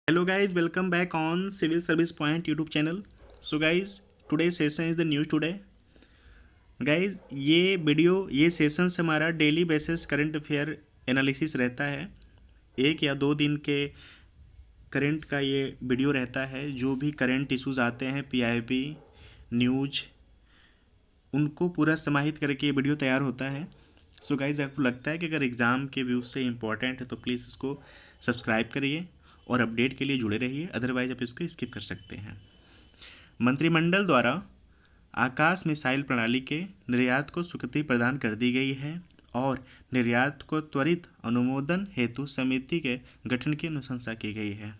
Hello guys, welcome back on Civil Service Point YouTube channel. So guys, today's session is the news today. Guys ये session से हमारा daily basis current affair analysis रहता है। 1 या 2 दिन के current का ये वीडियो रहता है। जो भी करंट इश्यूज आते हैं पीआईबी न्यूज, उनको पूरा समाहित करके ये वीडियो तैयार होता है। सो गाइज, आपको लगता है कि अगर एग्ज़ाम के व्यू से इम्पॉर्टेंट है तो प्लीज़ इसको सब्सक्राइब करिए और अपडेट के लिए जुड़े रहिए, अदरवाइज आप इसको स्किप कर सकते हैं। मंत्रिमंडल द्वारा आकाश मिसाइल प्रणाली के निर्यात को स्वीकृति प्रदान कर दी गई है और निर्यात को त्वरित अनुमोदन हेतु समिति के गठन की अनुशंसा की गई है।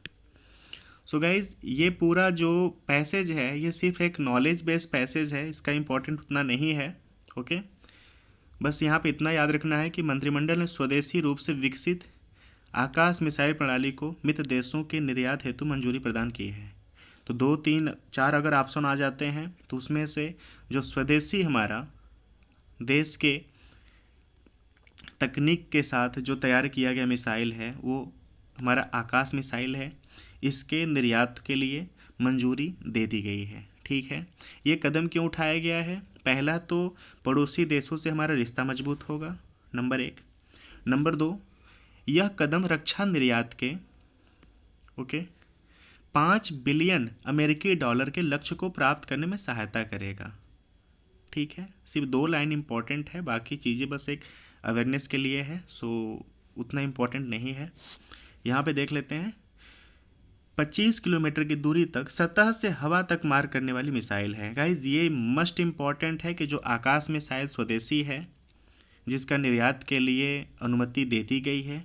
सो गाइज, ये पूरा जो पैसेज है ये सिर्फ एक नॉलेज बेस्ड पैसेज है, इसका इम्पोर्टेंट उतना नहीं है। ओके, बस यहाँ पे इतना याद रखना है कि मंत्रिमंडल ने स्वदेशी रूप से विकसित आकाश मिसाइल प्रणाली को मित्र देशों के निर्यात हेतु मंजूरी प्रदान की है। तो 2, 3, 4 अगर ऑप्शन आ जाते हैं तो उसमें से जो स्वदेशी हमारा देश के तकनीक के साथ जो तैयार किया गया मिसाइल है वो हमारा आकाश मिसाइल है। इसके निर्यात के लिए मंजूरी दे दी गई है। ठीक है, ये कदम क्यों उठाया गया है? पहला तो पड़ोसी देशों से हमारा रिश्ता मजबूत होगा, नंबर 1। नंबर 2, यह कदम रक्षा निर्यात के 5 बिलियन अमेरिकी डॉलर के लक्ष्य को प्राप्त करने में सहायता करेगा। ठीक है, सिर्फ 2 लाइन इंपॉर्टेंट है, बाकी चीज़ें बस एक अवेयरनेस के लिए है, सो उतना इम्पोर्टेंट नहीं है। यहाँ पे देख लेते हैं। 25 किलोमीटर की दूरी तक सतह से हवा तक मार करने वाली मिसाइल है। गाइज, ये मस्ट इम्पॉर्टेंट है कि जो आकाश मिसाइल स्वदेशी है जिसका निर्यात के लिए अनुमति दे दी गई है,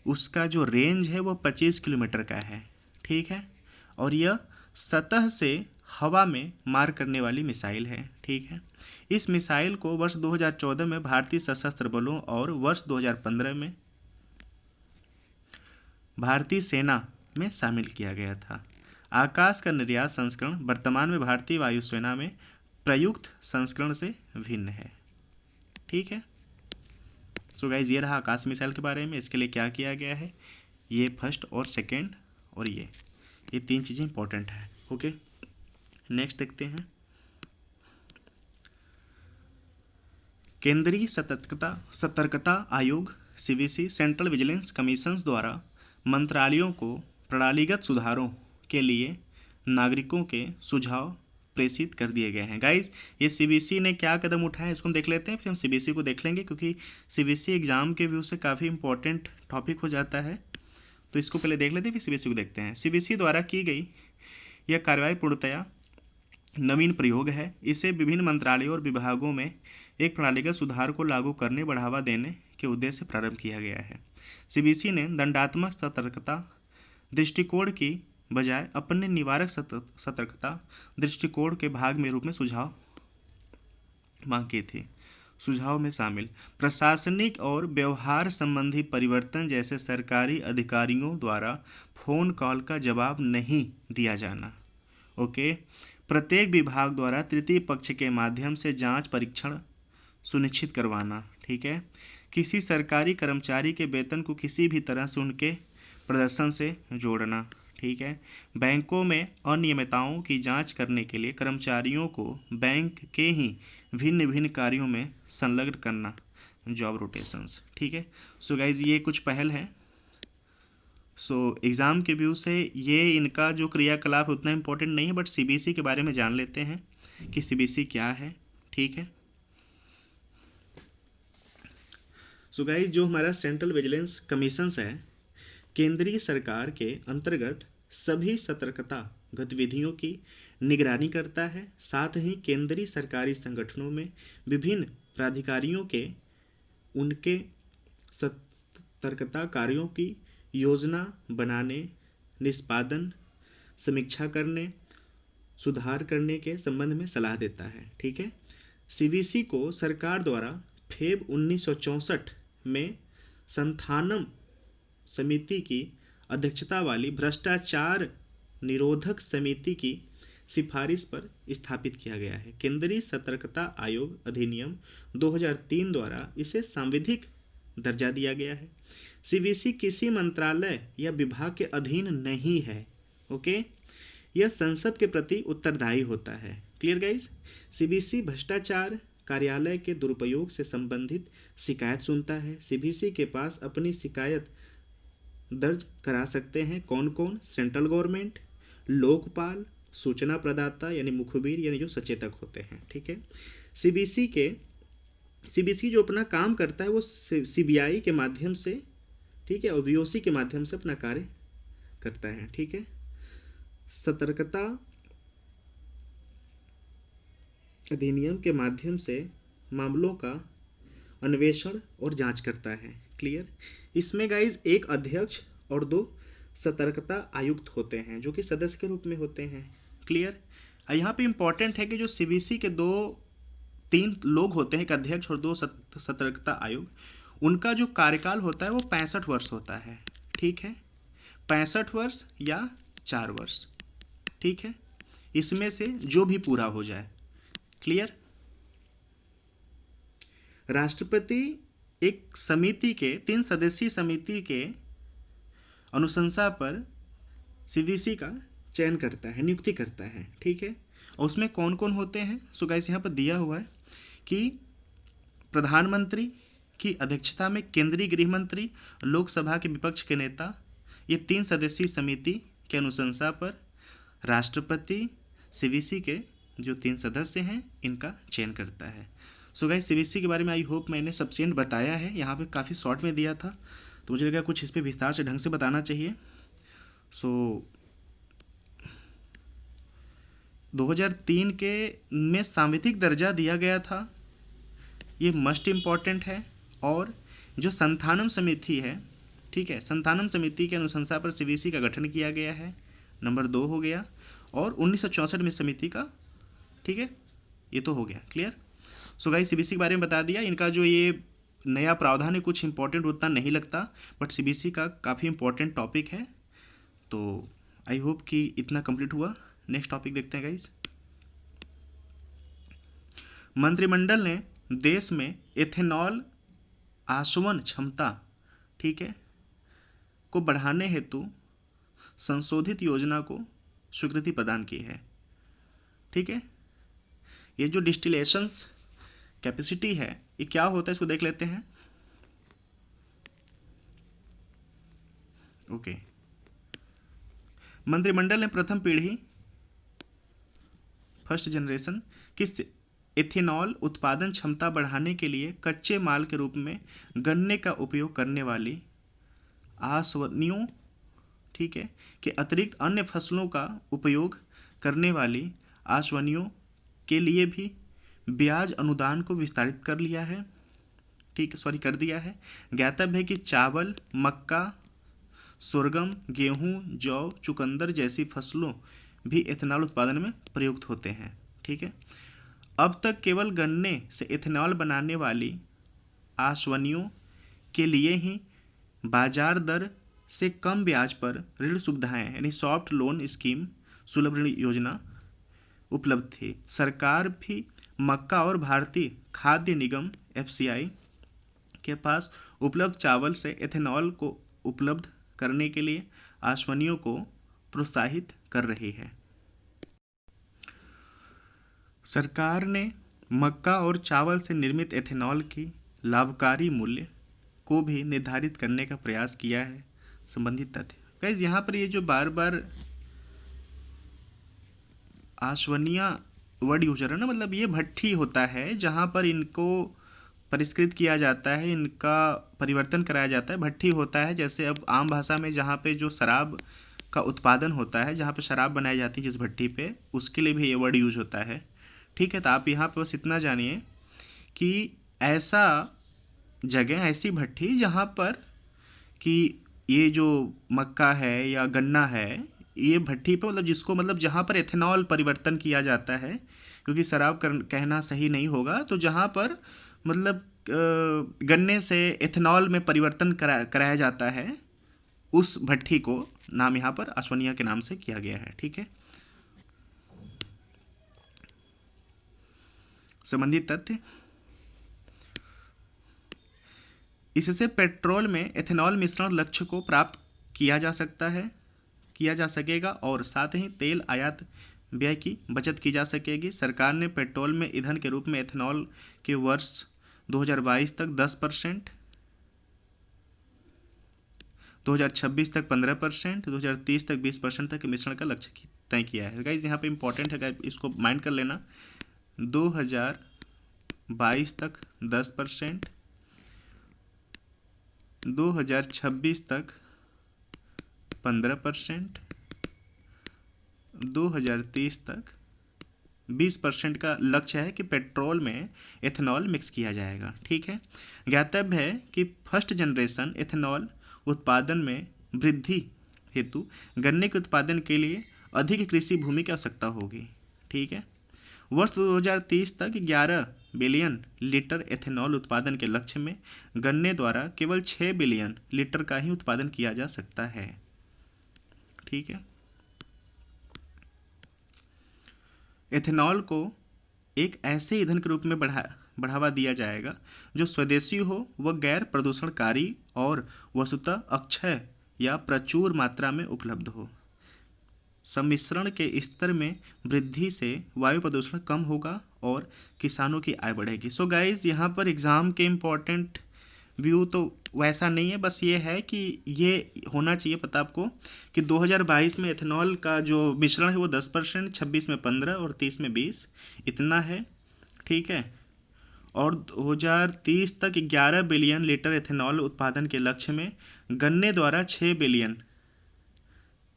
उसका जो रेंज है वो 25 किलोमीटर का है। ठीक है, और यह सतह से हवा में मार करने वाली मिसाइल है। ठीक है, इस मिसाइल को वर्ष 2014 में भारतीय सशस्त्र बलों और वर्ष 2015 में भारतीय सेना में शामिल किया गया था। आकाश का निर्यात संस्करण वर्तमान में भारतीय वायुसेना में प्रयुक्त संस्करण से भिन्न है। ठीक है, सो गाइज, ये रहा आकाश मिसाइल के बारे में। इसके लिए क्या किया गया है, ये फर्स्ट और सेकेंड और ये 3 चीज़ें इंपॉर्टेंट है। ओके, नेक्स्ट देखते हैं। केंद्रीय सतर्कता आयोग सीवीसी सेंट्रल विजिलेंस कमीशन द्वारा मंत्रालयों को प्रणालीगत सुधारों के लिए नागरिकों के सुझाव प्रेषित कर दिए गए हैं। गाइज, ये सीबीसी ने क्या कदम उठाए इसको हम देख लेते हैं, फिर हम सीबीसी को देख लेंगे, क्योंकि सीबीसी एग्जाम के व्यू से काफ़ी इंपॉर्टेंट टॉपिक हो जाता है। तो इसको पहले देख लेते हैं, फिर सीबीसी को देखते हैं। सीबीसी द्वारा की गई यह कार्रवाई पूर्णतया नवीन प्रयोग है। इसे विभिन्न मंत्रालयों और विभागों में एक प्रणालीगत सुधार को लागू करने बढ़ावा देने के उद्देश्य से प्रारंभ किया गया है। सीबीसी ने दंडात्मक सतर्कता दृष्टिकोण की बजाय अपने निवारक सतर्कता दृष्टिकोण के भाग में रूप में सुझाव मांग की थी। सुझाव में शामिल प्रशासनिक और व्यवहार संबंधी परिवर्तन, जैसे सरकारी अधिकारियों द्वारा फोन कॉल का जवाब नहीं दिया जाना। ओके, प्रत्येक विभाग द्वारा तृतीय पक्ष के माध्यम से जांच परीक्षण सुनिश्चित करवाना। ठीक है, किसी सरकारी कर्मचारी के वेतन को किसी भी तरह से उनके प्रदर्शन से जोड़ना। ठीक है, बैंकों में अनियमितताओं की जांच करने के लिए कर्मचारियों को बैंक के ही भिन्न भिन्न कार्यों में संलग्न करना, जॉब रोटेशंस। ठीक है, सो गाइज, ये कुछ पहल है। सो एग्ज़ाम के व्यू से ये इनका जो क्रियाकलाप उतना इम्पोर्टेंट नहीं है, बट सीबीसी के बारे में जान लेते हैं कि सीबीसी क्या है। ठीक है, सो गाइज, जो हमारा सेंट्रल विजिलेंस कमीशंस है, केंद्रीय सरकार के अंतर्गत सभी सतर्कता गतिविधियों की निगरानी करता है। साथ ही केंद्रीय सरकारी संगठनों में विभिन्न प्राधिकारियों के उनके सतर्कता कार्यों की योजना बनाने, निष्पादन, समीक्षा करने, सुधार करने के संबंध में सलाह देता है। ठीक है, सीबीसी को सरकार द्वारा फेब 1964 में संथानम समिति की अध्यक्षता वाली भ्रष्टाचार निरोधक समिति की सिफारिश पर स्थापित किया गया है। केंद्रीय सतर्कता आयोग अधिनियम 2003 द्वारा इसे सांविधिक दर्जा दिया गया है। सीबीसी किसी मंत्रालय या विभाग के अधीन नहीं है। ओके, यह संसद के प्रति उत्तरदायी होता है। Clear guys? सीबीसी भ्रष्टाचार, कार्यालय के दुरुपयोग से संबंधित शिकायत सुनता है। सीबीसी के पास अपनी शिकायत दर्ज करा सकते हैं कौन कौन? सेंट्रल गवर्नमेंट, लोकपाल, सूचना प्रदाता यानी मुखबिर यानी जो सचेतक होते हैं। ठीक है, सीबीसी जो अपना काम करता है वो सीबीआई के माध्यम से, ठीक है, और बीओसी के माध्यम से अपना कार्य करता है। ठीक है, सतर्कता अधिनियम के माध्यम से मामलों का अन्वेषण और जांच करता है। क्लियर? इसमें गाइज एक अध्यक्ष और 2 सतर्कता आयुक्त होते हैं जो कि सदस्य के रूप में होते हैं। क्लियर? यहाँ पे इंपॉर्टेंट है कि जो सीबीसी के 3 लोग होते हैं, एक अध्यक्ष और 2 सतर्कता आयुक्त, उनका जो कार्यकाल होता है वो 65 वर्ष होता है। ठीक है, 65 वर्ष या 4 वर्ष। ठीक है, इसमें से जो भी पूरा हो जाए। क्लियर? राष्ट्रपति एक समिति के 3 सदस्यीय समिति के अनुशंसा पर सीबीसी का चयन करता है, नियुक्ति करता है। ठीक है, और उसमें कौन कौन होते हैं? सो गाइस यहाँ पर दिया हुआ है कि प्रधानमंत्री की अध्यक्षता में केंद्रीय गृह मंत्री, लोकसभा के विपक्ष के नेता, ये 3 सदस्यीय समिति के अनुशंसा पर राष्ट्रपति सीबीसी के जो 3 सदस्य हैं इनका चयन करता है। सो गाइस सीबीसी के बारे में आई होप मैंने सफिशिएंट बताया है। यहाँ पे काफ़ी शॉर्ट में दिया था तो मुझे लगा कुछ इस पर विस्तार से ढंग से बताना चाहिए। सो 2003 के में सांविधिक दर्जा दिया गया था, ये मस्ट इम्पॉर्टेंट है। और जो संथानम समिति है, ठीक है, संथानम समिति के अनुशंसा पर सीबीसी का गठन किया गया है, नंबर 2 हो गया। और 1964 में समिति का, ठीक है, ये तो हो गया। क्लियर? सो गाइस सीबीसी के बारे में बता दिया। इनका जो ये नया प्रावधान है कुछ इंपॉर्टेंट उतना नहीं लगता, बट सीबीसी का काफ़ी इंपॉर्टेंट टॉपिक है। तो आई होप कि इतना कंप्लीट हुआ। नेक्स्ट टॉपिक देखते हैं गाइस। मंत्रिमंडल ने देश में एथेनॉल आसवन क्षमता, ठीक है, को बढ़ाने हेतु संशोधित योजना को स्वीकृति प्रदान की है। ठीक है, ये जो डिस्टिलेशंस कैपेसिटी है ये क्या होता है इसको देख लेते हैं। ओके, मंत्रिमंडल ने प्रथम पीढ़ी फर्स्ट जनरेशन किस एथेनॉल उत्पादन क्षमता बढ़ाने के लिए कच्चे माल के रूप में गन्ने का उपयोग करने वाली आसवनियों, ठीक है, के अतिरिक्त अन्य फसलों का उपयोग करने वाली आसवनियों के लिए भी ब्याज अनुदान को विस्तारित कर लिया है। ठीक है, सॉरी कर दिया है। ज्ञातव्य है कि चावल, मक्का, sorghum, गेहूं, जौ, चुकंदर जैसी फसलों भी एथेनॉल उत्पादन में प्रयुक्त होते हैं। ठीक है, अब तक केवल गन्ने से एथेनॉल बनाने वाली आसवनियों के लिए ही बाजार दर से कम ब्याज पर ऋण सुविधाएं यानी सॉफ्ट लोन स्कीम सुलभ ऋण योजना उपलब्ध थी। सरकार भी मक्का और भारतीय खाद्य निगम एफसीआई के पास उपलब्ध चावल से एथेनॉल को उपलब्ध करने के लिए आसवनियों को प्रोत्साहित कर रही है। सरकार ने मक्का और चावल से निर्मित एथेनॉल की लाभकारी मूल्य को भी निर्धारित करने का प्रयास किया है। संबंधित तथ्य गाइस, यहाँ पर ये जो बार बार आसवनिया वर्ड यूज है ना, मतलब ये भट्ठी होता है जहाँ पर इनको परिष्कृत किया जाता है, इनका परिवर्तन कराया जाता है। भट्ठी होता है जैसे अब आम भाषा में जहाँ पे जो शराब का उत्पादन होता है, जहाँ पे शराब बनाई जाती है जिस भट्ठी पे, उसके लिए भी ये वर्ड यूज होता है। ठीक है, तो आप यहाँ पे बस इतना जानिए कि ऐसा जगह, ऐसी भट्ठी जहाँ पर कि ये जो मक्का है या गन्ना है, ये भट्टी पर मतलब जिसको मतलब जहाँ पर एथेनॉल परिवर्तन किया जाता है, क्योंकि शराब कहना सही नहीं होगा, तो जहाँ पर मतलब गन्ने से एथेनॉल में परिवर्तन कराया जाता है, उस भट्टी को नाम यहाँ पर आसवनिया के नाम से किया गया है। ठीक है, संबंधित तथ्य इससे पेट्रोल में एथेनॉल मिश्रण लक्ष्य को प्राप्त किया जा सकेगा और साथ ही तेल आयात व्यय की बचत की जा सकेगी। सरकार ने पेट्रोल में ईंधन के रूप में एथेनॉल के वर्ष 2022 तक 10%, 2026 तक 15%, 2030 तक 20% तक मिश्रण का लक्ष्य तय किया है। गाइज यहाँ पे इंपॉर्टेंट है, इसको माइंड कर लेना। 2022 तक 10%, 2026 तक 15%, 2030 तक 20% का लक्ष्य है कि पेट्रोल में एथेनॉल मिक्स किया जाएगा। ठीक है। ज्ञातव्य है कि फर्स्ट जनरेशन एथेनॉल उत्पादन में वृद्धि हेतु गन्ने के उत्पादन के लिए अधिक कृषि भूमि की आवश्यकता होगी। ठीक है। वर्ष 2030 तक 11 बिलियन लीटर एथेनॉल उत्पादन के लक्ष्य में गन्ने द्वारा केवल 6 बिलियन लीटर का ही उत्पादन किया जा सकता है। ठीक है। एथेनॉल को एक ऐसे ईंधन के रूप में बढ़ावा दिया जाएगा जो स्वदेशी हो, वह गैर प्रदूषणकारी और वस्तुतः अक्षय या प्रचुर मात्रा में उपलब्ध हो। सम्मिश्रण के स्तर में वृद्धि से वायु प्रदूषण कम होगा और किसानों की आय बढ़ेगी। सो गाइज यहाँ पर एग्ज़ाम के इम्पोर्टेंट व्यू तो वैसा नहीं है, बस ये है कि ये होना चाहिए पता आपको कि 2022 में एथेनॉल का जो मिश्रण है वो 10%, 26 में 15 और 30 में 20 इतना है। ठीक है। और 2030 तक 11 बिलियन लीटर एथेनॉल उत्पादन के लक्ष्य में गन्ने द्वारा 6 बिलियन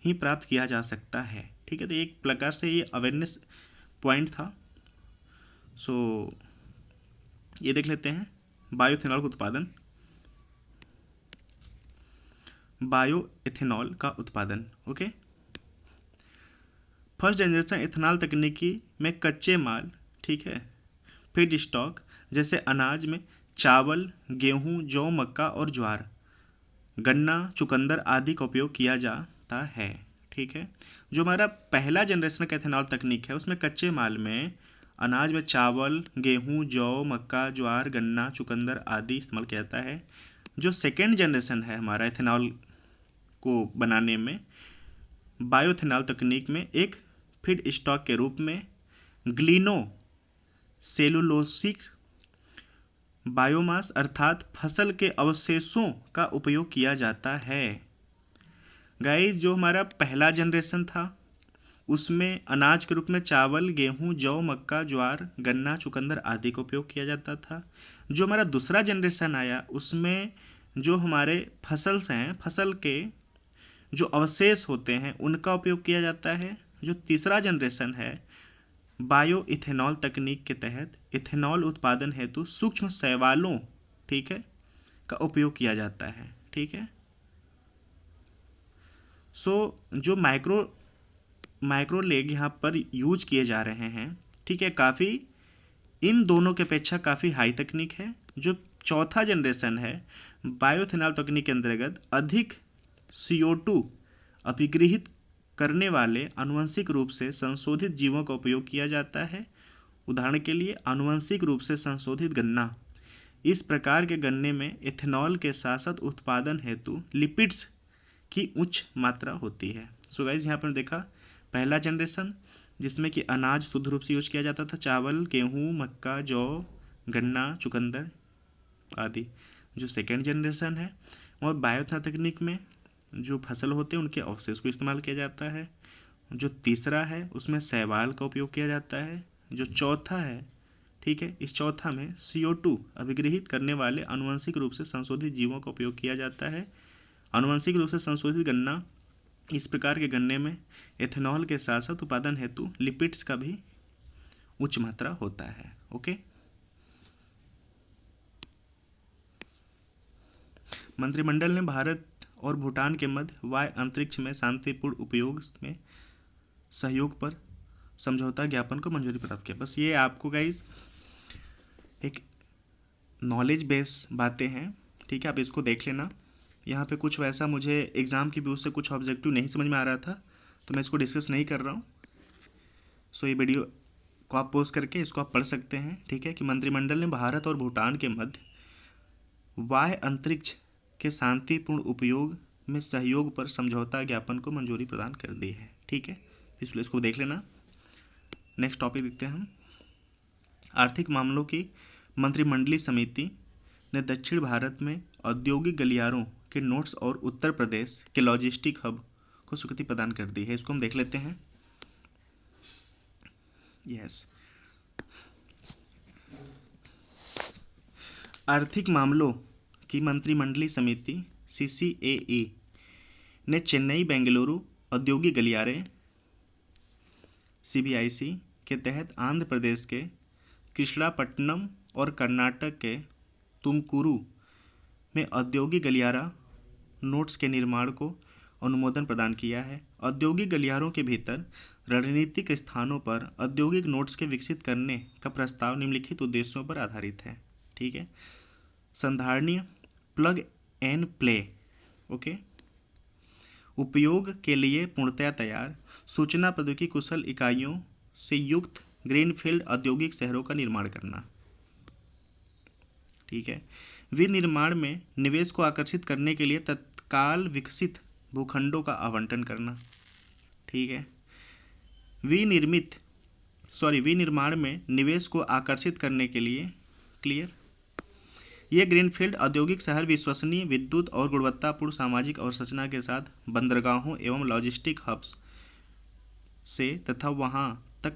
ही प्राप्त किया जा सकता है। ठीक है। तो एक प्रकार से ये अवेयरनेस पॉइंट था। सो ये देख लेते हैं बायोएथेनॉल का उत्पादन। बायोएथेनॉल का उत्पादन। ओके। फर्स्ट जनरेशन एथेनॉल तकनीकी में कच्चे माल, ठीक है, फीड स्टॉक जैसे अनाज में चावल, गेहूं, जौ, मक्का और ज्वार, गन्ना, चुकंदर आदि का उपयोग किया जाता है। ठीक है। जो हमारा पहला जनरेशन का एथेनॉल तकनीक है उसमें कच्चे माल में अनाज में चावल, गेहूं, जौ, मक्का, ज्वार, गन्ना, चुकंदर आदि इस्तेमाल किया जाता है। जो सेकेंड जनरेशन है हमारा एथेनॉल को बनाने में, बायोएथेनॉल तकनीक में एक फीड स्टॉक के रूप में ग्लिनो सेलुलोसिक बायोमास अर्थात फसल के अवशेषों का उपयोग किया जाता है। गाइस जो हमारा पहला जनरेशन था उसमें अनाज के रूप में चावल, गेहूं, जौ, मक्का, ज्वार, गन्ना, चुकंदर आदि का उपयोग किया जाता था। जो हमारा दूसरा जनरेशन आया उसमें जो हमारे फसल्स हैं, फसल के जो अवशेष होते हैं उनका उपयोग किया जाता है। जो तीसरा जनरेशन है बायो इथेनॉल तकनीक के तहत इथेनॉल उत्पादन हेतु सूक्ष्म शैवालों, ठीक है, का उपयोग किया जाता है। ठीक है। जो माइक्रोलेग यहाँ पर यूज किए जा रहे हैं, ठीक है, काफ़ी इन दोनों के अपेक्षा काफ़ी हाई तकनीक है। जो चौथा जनरेशन है बायोएथेनॉल तकनीक के अंतर्गत अधिक CO2 अभिगृहित करने वाले आनुवंशिक रूप से संशोधित जीवों का उपयोग किया जाता है। उदाहरण के लिए आनुवंशिक रूप से संशोधित गन्ना। इस प्रकार के गन्ने में एथेनॉल के साथ साथ उत्पादन हेतु लिपिड्स की उच्च मात्रा होती है। सो गाइस यहाँ पर देखा पहला जनरेशन जिसमें कि अनाज शुद्ध रूप से यूज किया जाता था, चावल, गेहूँ, मक्का, जौ, गन्ना, चुकंदर आदि। जो सेकेंड जनरेशन है वह बायोएथेनॉल तकनीक में जो फसल होते हैं उनके अवशेष को इस्तेमाल किया जाता है। जो तीसरा है उसमें शैवाल का उपयोग किया जाता है। जो चौथा है, ठीक है, इस चौथा में CO2 अभिगृहित करने वाले आनुवंशिक रूप से संशोधित जीवों का उपयोग किया जाता है। आनुवंशिक रूप से संशोधित गन्ना, इस प्रकार के गन्ने में एथेनॉल के साथ साथ उत्पादन हेतु लिपिड्स का भी उच्च मात्रा होता है। ओके। मंत्रिमंडल ने भारत और भूटान के मध्य वायु अंतरिक्ष में शांतिपूर्ण उपयोग में सहयोग पर समझौता ज्ञापन को मंजूरी प्राप्त किया। बस ये आपको गाइज एक नॉलेज बेस बातें हैं, ठीक है, आप इसको देख लेना। यहाँ पे कुछ वैसा मुझे एग्ज़ाम की व्यू से कुछ ऑब्जेक्टिव नहीं समझ में आ रहा था तो मैं इसको डिस्कस नहीं कर रहा हूँ। सो ये वीडियो को आप पोस्ट करके इसको आप पढ़ सकते हैं। ठीक है। कि मंत्रिमंडल ने भारत और भूटान के मध्य वाह्य अंतरिक्ष के शांतिपूर्ण उपयोग में सहयोग पर समझौता ज्ञापन को मंजूरी प्रदान कर दी है। ठीक है, इसलिए इसको देख लेना। नेक्स्ट टॉपिक देखते हैं हम। आर्थिक मामलों की मंत्रिमंडलीय समिति ने दक्षिण भारत में औद्योगिक गलियारों के नोट्स और उत्तर प्रदेश के लॉजिस्टिक हब को स्वीकृति प्रदान कर दी है। इसको हम देख लेते हैं। यस, आर्थिक मामलों की मंत्रिमंडलीय समिति CCAE ने चेन्नई बेंगलुरु औद्योगिक गलियारे CBIC के तहत आंध्र प्रदेश के कृष्णापट्टनम और कर्नाटक के तुमकुरू में औद्योगिक गलियारा नोट्स के निर्माण को अनुमोदन प्रदान किया है। औद्योगिक गलियारों के भीतर रणनीतिक स्थानों पर औद्योगिक नोट्स के विकसित करने का प्रस्ताव निम्नलिखित उद्देश्यों पर आधारित है। ठीक है, संधारणीय प्लग एंड प्ले, ओके, उपयोग के लिए पूर्णतया तैयार सूचना प्रौद्योगिकी कुशल इकाइयों से युक्त ग्रीनफील्ड औद्योगिक शहरों का निर्माण करना। ठीक है, विनिर्माण में निवेश को आकर्षित करने के लिए तत्काल विकसित भूखंडों का आवंटन करना। ठीक है, विनिर्माण में निवेश को आकर्षित करने के लिए क्लियर ये ग्रीनफील्ड औद्योगिक शहर विश्वसनीय विद्युत और गुणवत्तापूर्ण सामाजिक अवसंरचना के साथ बंदरगाहों एवं लॉजिस्टिक हब्स से तथा वहां तक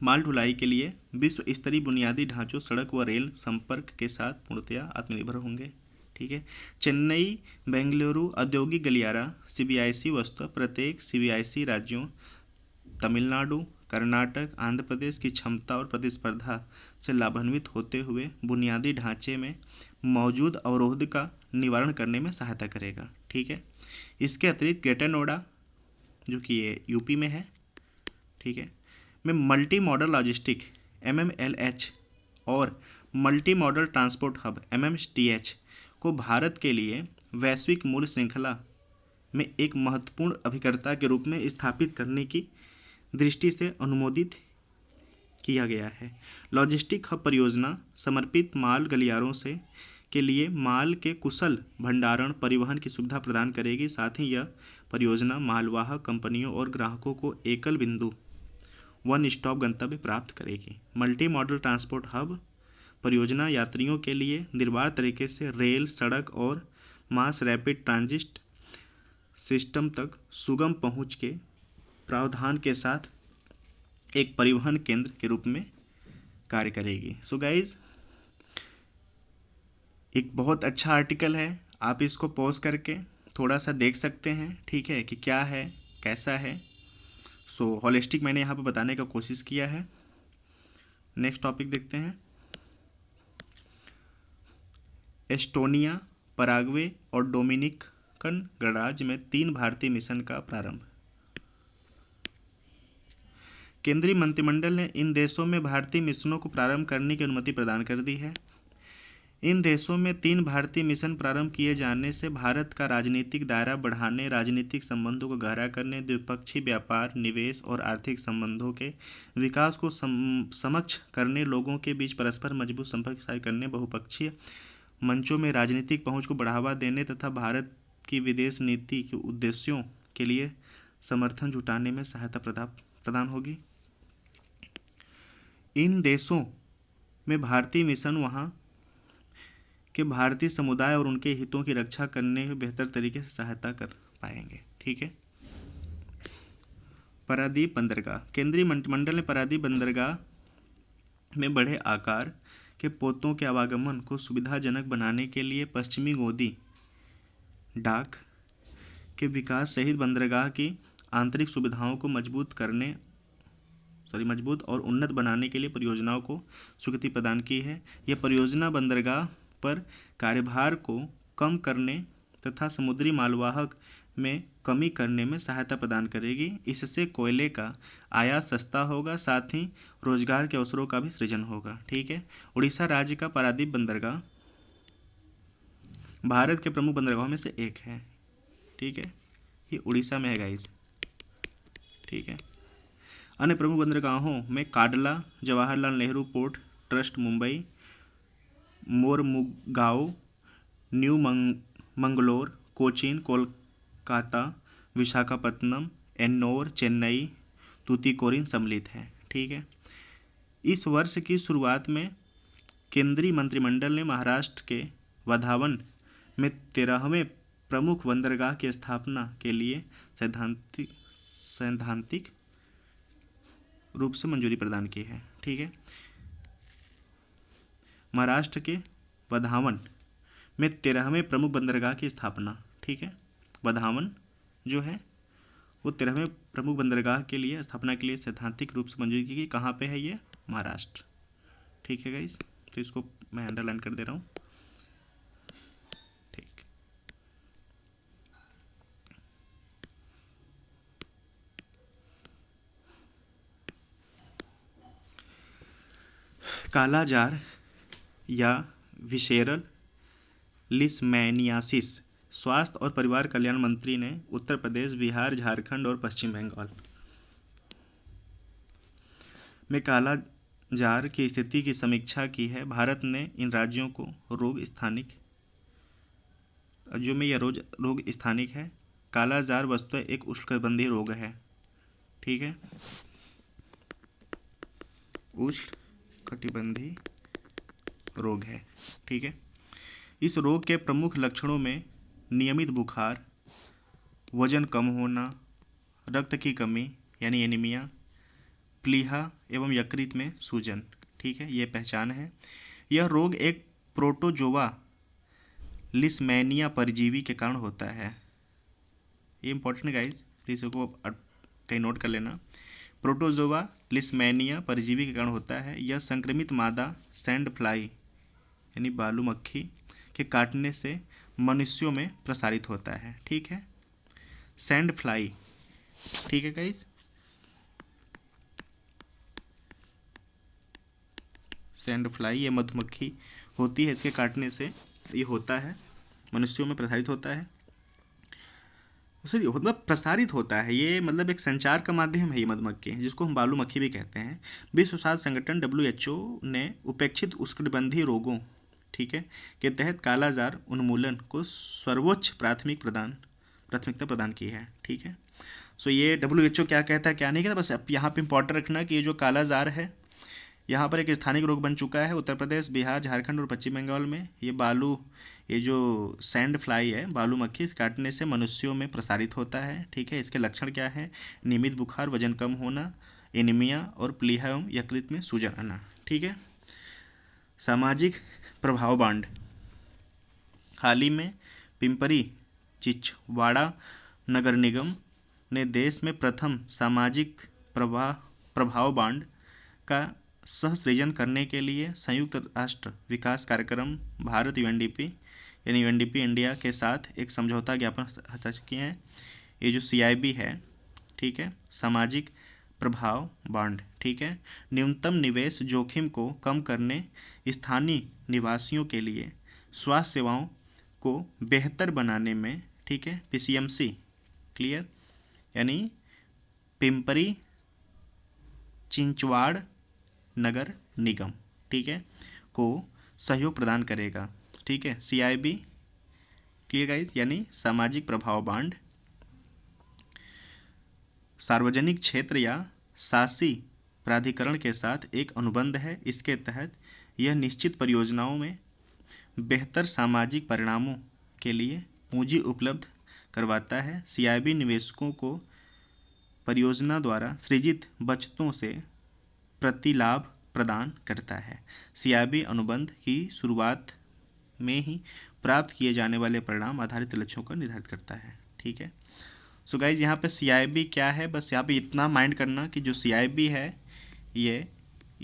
माल ढुलाई के लिए विश्व स्तरीय बुनियादी ढांचों सड़क व रेल संपर्क के साथ पूर्णतया आत्मनिर्भर होंगे। ठीक है, चेन्नई बेंगलुरु औद्योगिक गलियारा CBIC वस्तुतः प्रत्येक CBIC राज्यों तमिलनाडु, कर्नाटक, आंध्र प्रदेश की क्षमता और प्रतिस्पर्धा से लाभान्वित होते हुए बुनियादी ढांचे में मौजूद अवरोध का निवारण करने में सहायता करेगा। ठीक है, इसके अतिरिक्त ग्रेटर नोएडा जो कि ये यूपी में है, ठीक है, में मल्टी मॉडल लॉजिस्टिक MMLH और multi modal transport hub MMTH को भारत के लिए वैश्विक मूल्य श्रृंखला में एक महत्वपूर्ण अभिकर्ता के रूप में स्थापित करने की दृष्टि से अनुमोदित किया गया है। लॉजिस्टिक हब परियोजना समर्पित माल गलियारों से के लिए माल के कुशल भंडारण परिवहन की सुविधा प्रदान करेगी। साथ ही यह परियोजना मालवाहक कंपनियों और ग्राहकों को एकल बिंदु वन स्टॉप गंतव्य प्राप्त करेगी। मल्टी मॉडल ट्रांसपोर्ट हब परियोजना यात्रियों के लिए निर्बाध तरीके से रेल, सड़क और मास रैपिड ट्रांजिट सिस्टम तक सुगम पहुंच के प्रावधान के साथ एक परिवहन केंद्र के रूप में कार्य करेगी। सो गाइज, एक बहुत अच्छा आर्टिकल है, आप इसको पॉज करके थोड़ा सा देख सकते हैं। ठीक है, कि क्या है कैसा है। सो होलिस्टिक मैंने यहाँ पे बताने का कोशिश किया है। नेक्स्ट टॉपिक देखते हैं। एस्टोनिया, पराग्वे और डोमिनिकन गणराज्य में 3 भारतीय मिशन का प्रारंभ। केंद्रीय मंत्रिमंडल ने इन देशों में भारतीय मिशनों को प्रारंभ करने की अनुमति प्रदान कर दी है। इन देशों में 3 भारतीय मिशन प्रारंभ किए जाने से भारत का राजनीतिक दायरा बढ़ाने, राजनीतिक संबंधों को गहरा करने, द्विपक्षीय व्यापार, निवेश और आर्थिक संबंधों के विकास को समक्ष करने, लोगों के बीच परस्पर मजबूत संपर्क स्थापित करने, बहुपक्षीय मंचों में राजनीतिक पहुंच को बढ़ावा देने तथा भारत की विदेश नीति के उद्देश्यों के लिए समर्थन जुटाने में सहायता प्रदान होगी। इन देशों में भारतीय मिशन वहां के भारतीय समुदाय और उनके हितों की रक्षा करने में बेहतर तरीके से सहायता कर पाएंगे। ठीक है, पारादीप बंदरगाह। केंद्रीय मंत्रिमंडल ने पारादीप बंदरगाह में बड़े आकार के पोतों के आवागमन को सुविधाजनक बनाने के लिए पश्चिमी गोदी डाक के विकास सहित बंदरगाह की आंतरिक सुविधाओं को मजबूत और उन्नत बनाने के लिए परियोजनाओं को स्वीकृति प्रदान की है। यह परियोजना बंदरगाह पर कार्यभार को कम करने तथा समुद्री मालवाहक में कमी करने में सहायता प्रदान करेगी। इससे कोयले का आयात सस्ता होगा, साथ ही रोजगार के अवसरों का भी सृजन होगा। ठीक है, उड़ीसा राज्य का पारादीप बंदरगाह भारत के प्रमुख बंदरगाहों में से एक है। ठीक है, ये उड़ीसा में है गाइस। ठीक है, अन्य प्रमुख बंदरगाहों में काडला, Jawaharlal Nehru port trust Mumbai, Mormugao, new Mangalore, Cochin, Kolkata, Visakhapatnam, Ennore, Chennai, Tuticorin सम्मिलित है। ठीक है। इस वर्ष की शुरुआत में केंद्रीय मंत्रिमंडल ने महाराष्ट्र के वधावन में 13वें प्रमुख बंदरगाह की स्थापना के लिए सैद्धांतिक रूप से मंजूरी प्रदान की है। ठीक है। महाराष्ट्र के वधावन में 13वें प्रमुख बंदरगाह की स्थापना। ठीक है। वधावन जो है वो 13वें प्रमुख बंदरगाह के लिए स्थापना के लिए सैद्धांतिक रूप से मंजूरी की गई। कहाँ पे है ये? महाराष्ट्र। ठीक है गाइस, तो इसको मैं अंडरलाइन कर दे रहा हूँ। ठीक। कालाजार या विशेरल लिस्मैनियासिस स्वास्थ्य और परिवार कल्याण मंत्री ने उत्तर प्रदेश, बिहार, झारखंड और पश्चिम बंगाल में कालाजार की स्थिति की समीक्षा की है। भारत ने इन राज्यों को रोग स्थानिक है। कालाजार वस्तुतः एक उष्णकटिबंधीय रोग है। ठीक है। उष्णकटिबंधीय रोग है। ठीक है। इस रोग के प्रमुख लक्षणों में नियमित बुखार, वजन कम होना, रक्त की कमी यानी एनीमिया, प्लीहा एवं यकृत में सूजन। ठीक है, ये पहचान है। यह रोग एक प्रोटोजोआ लिस्मैनिया परजीवी के कारण होता है। ये इंपॉर्टेंट गाइस, प्लीज इसको कहीं नोट कर लेना। प्रोटोजोआ लिस्मैनिया परजीवी के कारण होता है। यह संक्रमित मादा सैंड फ्लाई यानी बालू मक्खी के काटने से मनुष्यों में प्रसारित होता है। ठीक है। Sand fly. ठीक है गाइस, सैंड फ्लाई ये मधुमक्खी होती है, इसके काटने से ये होता है, मनुष्यों में प्रसारित होता है। मतलब प्रसारित होता है, ये मतलब एक संचार का माध्यम है ये मधुमक्खी, जिसको हम बालू मक्खी भी कहते हैं। विश्व स्वास्थ्य संगठन WHO ने उपेक्षित उष्णकटिबंधीय रोगों, ठीक है, के तहत कालाजार उन्मूलन को सर्वोच्च प्राथमिकता प्रदान की है। ठीक है। सो ये WHO क्या कहता है क्या नहीं कहता, बस अब यहाँ पे इंपॉर्टेंट रखना कि ये जो कालाजार है यहाँ पर एक स्थानिक रोग बन चुका है उत्तर प्रदेश, बिहार, झारखंड और पश्चिम बंगाल में। ये जो सैंड फ्लाई है, बालू मक्खी, इस काटने से मनुष्यों में प्रसारित होता है। ठीक है। इसके लक्षण क्या है? नियमित बुखार, वजन कम होना, एनीमिया और प्लीहा एवं यकृत में सूजन आना। ठीक है। सामाजिक प्रभाव बांड। हाल ही में पिंपरी चिंचवाड़ा नगर निगम ने देश में प्रथम सामाजिक प्रभाव बांड का सह सृजन करने के लिए संयुक्त राष्ट्र विकास कार्यक्रम भारत UNDP यानी UNDP इंडिया के साथ एक समझौता ज्ञापन हस्ताक्षर किए हैं। ये जो CIB है, ठीक है, सामाजिक प्रभाव बांड, ठीक है, न्यूनतम निवेश जोखिम को कम करने, स्थानीय निवासियों के लिए स्वास्थ्य सेवाओं को बेहतर बनाने में, ठीक है, PCMC क्लियर यानी पिंपरी चिंचवाड़ नगर निगम, ठीक है, को सहयोग प्रदान करेगा। ठीक है। CIB क्लियर गाइस यानी सामाजिक प्रभाव बांड सार्वजनिक क्षेत्र या शासी प्राधिकरण के साथ एक अनुबंध है। इसके तहत यह निश्चित परियोजनाओं में बेहतर सामाजिक परिणामों के लिए पूंजी उपलब्ध करवाता है। CIB निवेशकों को परियोजना द्वारा सृजित बचतों से प्रतिलाभ प्रदान करता है। CIB अनुबंध की शुरुआत में ही प्राप्त किए जाने वाले परिणाम आधारित लक्ष्यों को निर्धारित करता है। ठीक है। सो गाइज यहाँ पे CIB क्या है, बस यहाँ पे इतना माइंड करना कि जो CIB है ये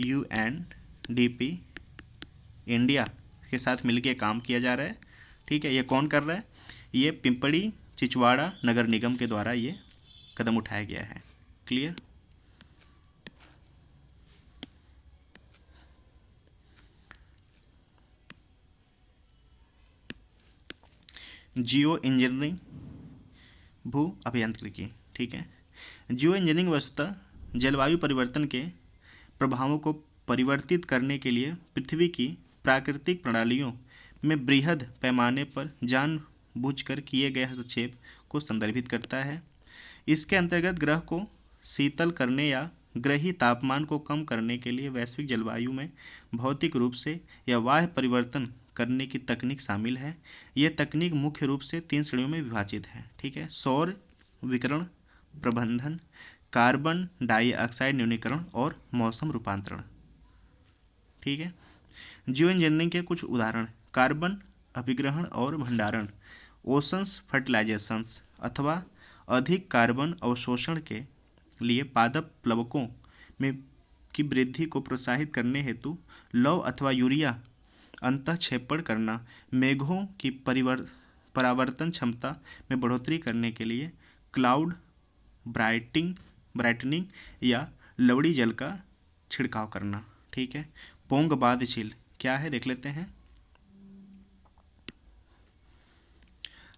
UNDP इंडिया के साथ मिलके काम किया जा रहा है। ठीक है। ये कौन कर रहा है? ये पिंपरी चिंचवाड़ा नगर निगम के द्वारा ये कदम उठाया गया है। क्लियर। जियो इंजीनियरिंग भू अभियांत्रिकी। ठीक है। जियो इंजीनियरिंग वस्तुतः जलवायु परिवर्तन के प्रभावों को परिवर्तित करने के लिए पृथ्वी की प्राकृतिक प्रणालियों में बृहद पैमाने पर जानबूझकर किए गए हस्तक्षेप को संदर्भित करता है। इसके अंतर्गत ग्रह को शीतल करने या ग्रही तापमान को कम करने के लिए वैश्विक जलवायु में भौतिक रूप से या बाह्य परिवर्तन करने की तकनीक शामिल है। यह तकनीक मुख्य रूप से 3 श्रेणियों में विभाजित है। ठीक है, सौर विकिरण प्रबंधन, कार्बन डाइऑक्साइड न्यूनीकरण और मौसम रूपांतरण। ठीक है, जियो इंजीनियरिंग के कुछ उदाहरण: कार्बन अभिग्रहण और भंडारण, ओशंस फर्टिलाइजेशंस अथवा अधिक कार्बन अवशोषण के लिए पादप प्लवकों में की वृद्धि को प्रोत्साहित करने हेतु लौह अथवा यूरिया अंतःक्षेपण करना, मेघों की परावर्तन क्षमता में बढ़ोतरी करने के लिए क्लाउड ब्राइटनिंग या लवड़ी जल का छिड़काव करना। ठीक है, पोंग बांध झील क्या है देख लेते हैं।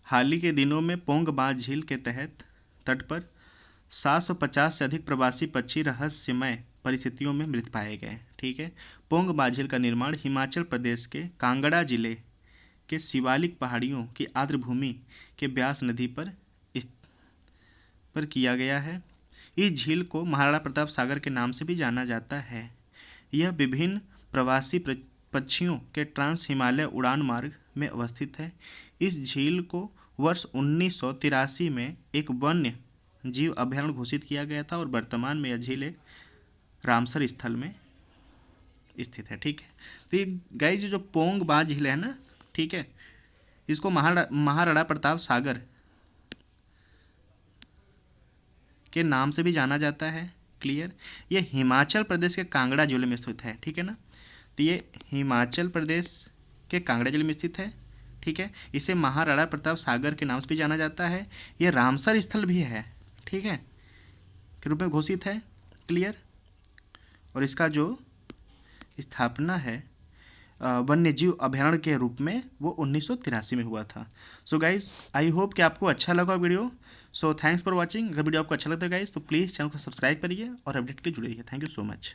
हाल ही के दिनों में पोंग बांध झील के तट पर 750 से अधिक प्रवासी पक्षी रहस्यमय परिस्थितियों में मृत पाए गए। ठीक है, पोंग बांध झील का निर्माण हिमाचल प्रदेश के कांगड़ा जिले के शिवालिक पहाड़ियों की आर्द्रभूमि के ब्यास नदी पर किया गया है। इस झील को महाराणा प्रताप सागर के नाम से भी जाना जाता है। यह विभिन्न प्रवासी पक्षियों के ट्रांस हिमालय उड़ान मार्ग में अवस्थित है। इस झील को वर्ष 1983 में एक वन्य जीव अभयारण्य घोषित किया गया था और वर्तमान में यह झील एक रामसर स्थल में स्थित है। ठीक है, तो ये गाइस जो पोंग बांध झील है ना, ठीक है, इसको महाराणा प्रताप सागर के नाम से भी जाना जाता है। क्लियर, ये हिमाचल प्रदेश के कांगड़ा जिले में स्थित है। ठीक है ना, तो ये हिमाचल प्रदेश के कांगड़ा जिले में स्थित है। ठीक है, इसे महाराणा प्रताप सागर के नाम से भी जाना जाता है। ये रामसर स्थल भी है, ठीक है, के रूप में घोषित है। क्लियर, और इसका जो स्थापना है वन्य जीव अभयारण्य के रूप में वो 1983 में हुआ था। सो गाइज आई होप कि आपको अच्छा लगा video. So thanks for watching. अगर वीडियो आपको अच्छा लगता है गाइज तो प्लीज़ चैनल को सब्सक्राइब करिए और अपडेट के लिए जुड़े रहिए। Thank you so much.